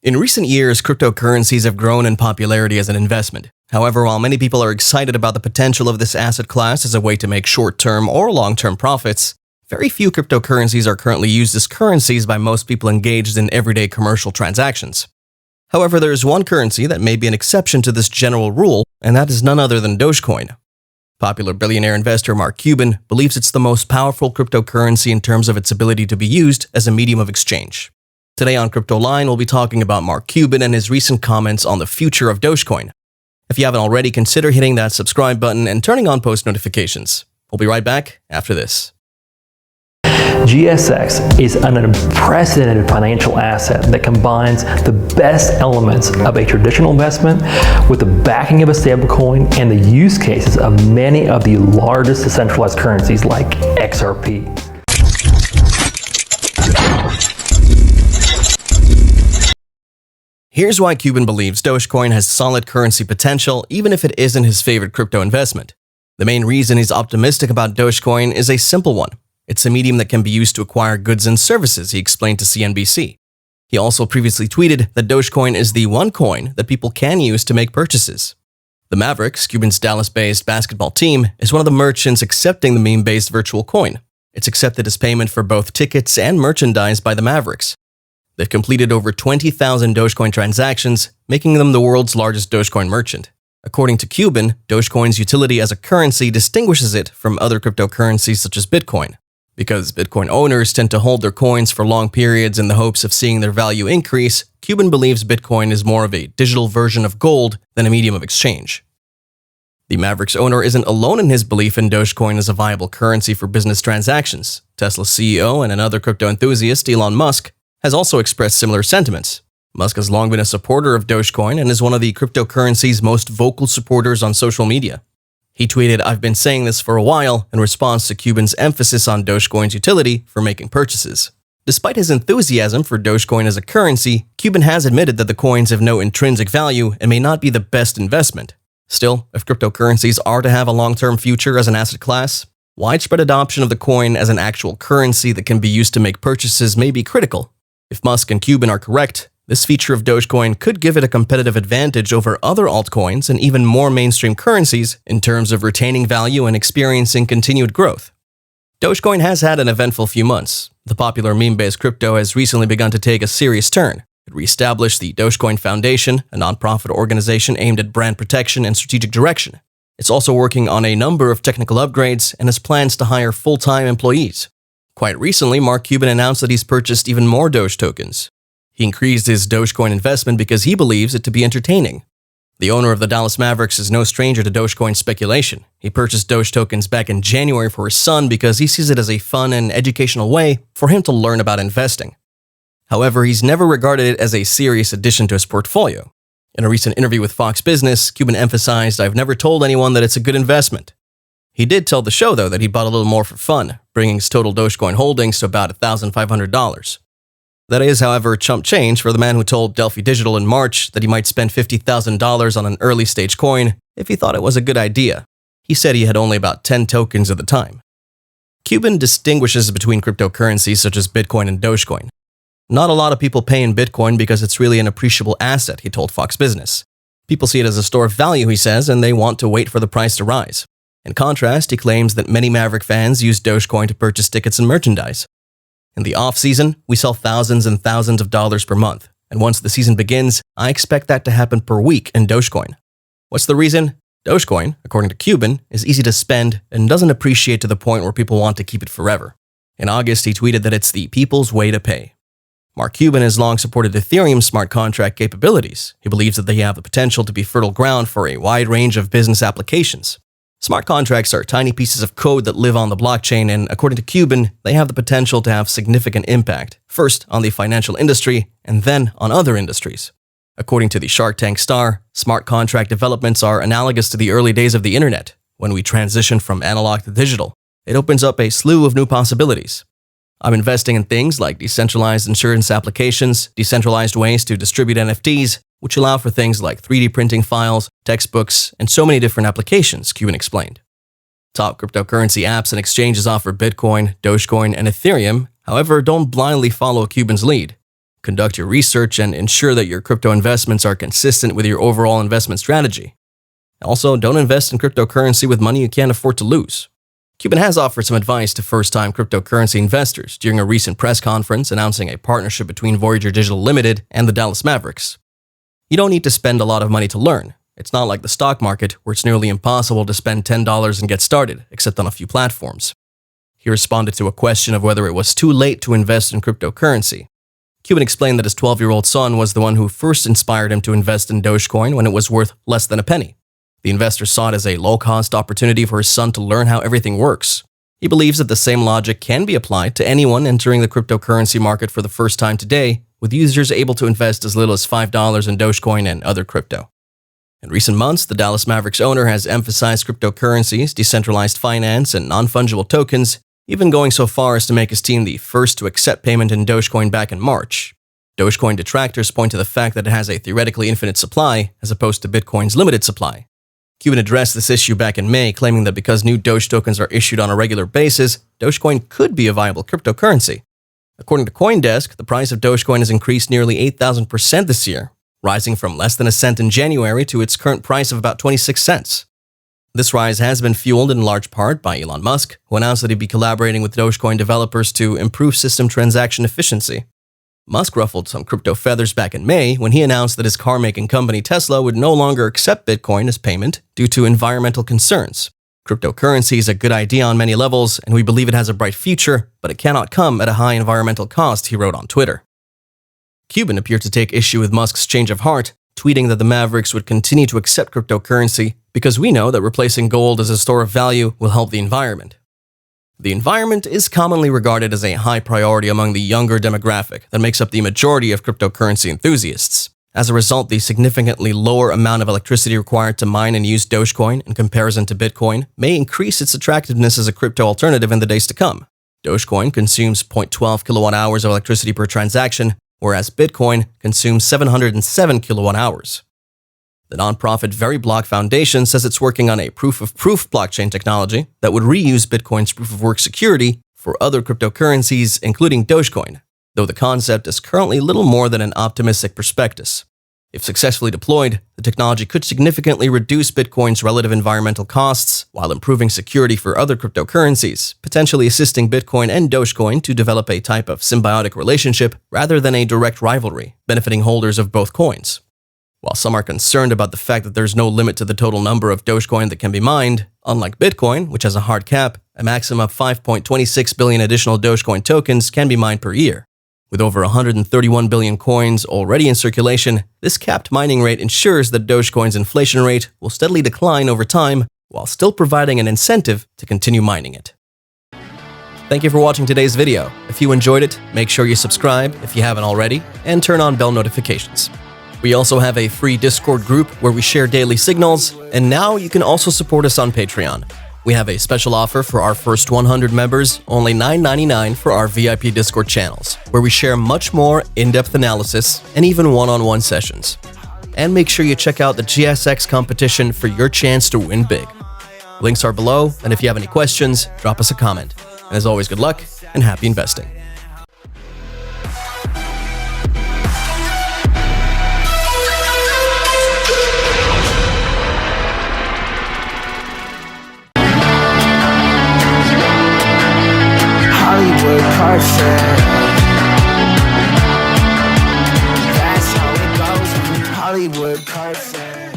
In recent years, cryptocurrencies have grown in popularity as an investment. However, while many people are excited about the potential of this asset class as a way to make short-term or long-term profits, very few cryptocurrencies are currently used as currencies by most people engaged in everyday commercial transactions. However, there is one currency that may be an exception to this general rule, and that is none other than Dogecoin. Popular billionaire investor Mark Cuban believes it's the most powerful cryptocurrency in terms of its ability to be used as a medium of exchange. Today on Crypto Line, we'll be talking about Mark Cuban and his recent comments on the future of Dogecoin. If you haven't already, consider hitting that subscribe button and turning on post notifications. We'll be right back after this. GSX is an unprecedented financial asset that combines the best elements of a traditional investment with the backing of a stablecoin and the use cases of many of the largest decentralized currencies like XRP. Here's why Cuban believes Dogecoin has solid currency potential even if it isn't his favorite crypto investment. The main reason he's optimistic about Dogecoin is a simple one. It's a medium that can be used to acquire goods and services, he explained to CNBC. He also previously tweeted that Dogecoin is the one coin that people can use to make purchases. The Mavericks, Cuban's Dallas-based basketball team, is one of the merchants accepting the meme-based virtual coin. It's accepted as payment for both tickets and merchandise by the Mavericks. They've completed over 20,000 Dogecoin transactions, making them the world's largest Dogecoin merchant. According to Cuban, Dogecoin's utility as a currency distinguishes it from other cryptocurrencies such as Bitcoin. Because Bitcoin owners tend to hold their coins for long periods in the hopes of seeing their value increase, Cuban believes Bitcoin is more of a digital version of gold than a medium of exchange. The Mavericks owner isn't alone in his belief in Dogecoin as a viable currency for business transactions. Tesla's CEO and another crypto enthusiast, Elon Musk, has also expressed similar sentiments. Musk has long been a supporter of Dogecoin and is one of the cryptocurrency's most vocal supporters on social media. He tweeted, "I've been saying this for a while," in response to Cuban's emphasis on Dogecoin's utility for making purchases. Despite his enthusiasm for Dogecoin as a currency, Cuban has admitted that the coins have no intrinsic value and may not be the best investment. Still, if cryptocurrencies are to have a long-term future as an asset class, widespread adoption of the coin as an actual currency that can be used to make purchases may be critical. If Musk and Cuban are correct, this feature of Dogecoin could give it a competitive advantage over other altcoins and even more mainstream currencies in terms of retaining value and experiencing continued growth. Dogecoin has had an eventful few months. The popular meme-based crypto has recently begun to take a serious turn. It reestablished the Dogecoin Foundation, a nonprofit organization aimed at brand protection and strategic direction. It's also working on a number of technical upgrades and has plans to hire full-time employees. Quite recently, Mark Cuban announced that he's purchased even more Doge tokens. He increased his Dogecoin investment because he believes it to be entertaining. The owner of the Dallas Mavericks is no stranger to Dogecoin speculation. He purchased Doge tokens back in January for his son because he sees it as a fun and educational way for him to learn about investing. However, he's never regarded it as a serious addition to his portfolio. In a recent interview with Fox Business, Cuban emphasized, "I've never told anyone that it's a good investment." He did tell the show, though, that he bought a little more for fun, bringing his total Dogecoin holdings to about $1,500. That is, however, chump change for the man who told Delphi Digital in March that he might spend $50,000 on an early-stage coin if he thought it was a good idea. He said he had only about 10 tokens at the time. Cuban distinguishes between cryptocurrencies such as Bitcoin and Dogecoin. "Not a lot of people pay in Bitcoin because it's really an appreciable asset," he told Fox Business. "People see it as a store of value," he says, and they want to wait for the price to rise. In contrast, he claims that many Maverick fans use Dogecoin to purchase tickets and merchandise. "In the off-season, we sell thousands and thousands of dollars per month, and once the season begins, I expect that to happen per week in Dogecoin." What's the reason? Dogecoin, according to Cuban, is easy to spend and doesn't appreciate to the point where people want to keep it forever. In August, he tweeted that it's the people's way to pay. Mark Cuban has long supported Ethereum's smart contract capabilities. He believes that they have the potential to be fertile ground for a wide range of business applications. Smart contracts are tiny pieces of code that live on the blockchain, and according to Cuban, they have the potential to have significant impact, first on the financial industry and then on other industries. According to the Shark Tank star, smart contract developments are analogous to the early days of the internet. When we transition from analog to digital, it opens up a slew of new possibilities. "I'm investing in things like decentralized insurance applications, decentralized ways to distribute NFTs, which allow for things like 3D printing files, textbooks, and so many different applications," Cuban explained. Top cryptocurrency apps and exchanges offer Bitcoin, Dogecoin, and Ethereum. However, don't blindly follow Cuban's lead. Conduct your research and ensure that your crypto investments are consistent with your overall investment strategy. Also, don't invest in cryptocurrency with money you can't afford to lose. Cuban has offered some advice to first-time cryptocurrency investors during a recent press conference announcing a partnership between Voyager Digital Limited and the Dallas Mavericks. You don't need to spend a lot of money to learn. It's not like the stock market, where it's nearly impossible to spend $10 and get started, except on a few platforms. He responded to a question of whether it was too late to invest in cryptocurrency. Cuban explained that his 12-year-old son was the one who first inspired him to invest in Dogecoin when it was worth less than a penny. The investor saw it as a low-cost opportunity for his son to learn how everything works. He believes that the same logic can be applied to anyone entering the cryptocurrency market for the first time today, with users able to invest as little as $5 in Dogecoin and other crypto. In recent months, the Dallas Mavericks owner has emphasized cryptocurrencies, decentralized finance, and non-fungible tokens, even going so far as to make his team the first to accept payment in Dogecoin back in March. Dogecoin detractors point to the fact that it has a theoretically infinite supply, as opposed to Bitcoin's limited supply. Cuban addressed this issue back in May, claiming that because new Doge tokens are issued on a regular basis, Dogecoin could be a viable cryptocurrency. According to CoinDesk, the price of Dogecoin has increased nearly 8,000% this year, rising from less than a cent in January to its current price of about 26 cents. This rise has been fueled in large part by Elon Musk, who announced that he'd be collaborating with Dogecoin developers to improve system transaction efficiency. Musk ruffled some crypto feathers back in May when he announced that his car-making company Tesla would no longer accept Bitcoin as payment due to environmental concerns. Cryptocurrency is a good idea on many levels, and we believe it has a bright future, but it cannot come at a high environmental cost, he wrote on Twitter. Cuban appeared to take issue with Musk's change of heart, tweeting that the Mavericks would continue to accept cryptocurrency because we know that replacing gold as a store of value will help the environment. The environment is commonly regarded as a high priority among the younger demographic that makes up the majority of cryptocurrency enthusiasts. As a result, the significantly lower amount of electricity required to mine and use Dogecoin in comparison to Bitcoin may increase its attractiveness as a crypto alternative in the days to come. Dogecoin consumes 0.12 kilowatt hours of electricity per transaction, whereas Bitcoin consumes 707 kilowatt hours. The nonprofit VeryBlock Foundation says it's working on a proof-of-proof blockchain technology that would reuse Bitcoin's proof-of-work security for other cryptocurrencies, including Dogecoin, though the concept is currently little more than an optimistic prospectus. If successfully deployed, the technology could significantly reduce Bitcoin's relative environmental costs while improving security for other cryptocurrencies, potentially assisting Bitcoin and Dogecoin to develop a type of symbiotic relationship rather than a direct rivalry, benefiting holders of both coins. While some are concerned about the fact that there's no limit to the total number of Dogecoin that can be mined, unlike Bitcoin, which has a hard cap, a maximum of 5.26 billion additional Dogecoin tokens can be mined per year. With over 131 billion coins already in circulation, this capped mining rate ensures that Dogecoin's inflation rate will steadily decline over time while still providing an incentive to continue mining it. Thank you for watching today's video. If you enjoyed it, make sure you subscribe if you haven't already, and turn on bell notifications. We also have a free Discord group where we share daily signals, and now you can also support us on Patreon. We have a special offer for our first 100 members, only $9.99 for our VIP Discord channels, where we share much more in-depth analysis and even one-on-one sessions. And make sure you check out the GSX competition for your chance to win big. Links are below, and if you have any questions, drop us a comment. And as always, good luck and happy investing. Perfect. That's how it goes. Hollywood perfect.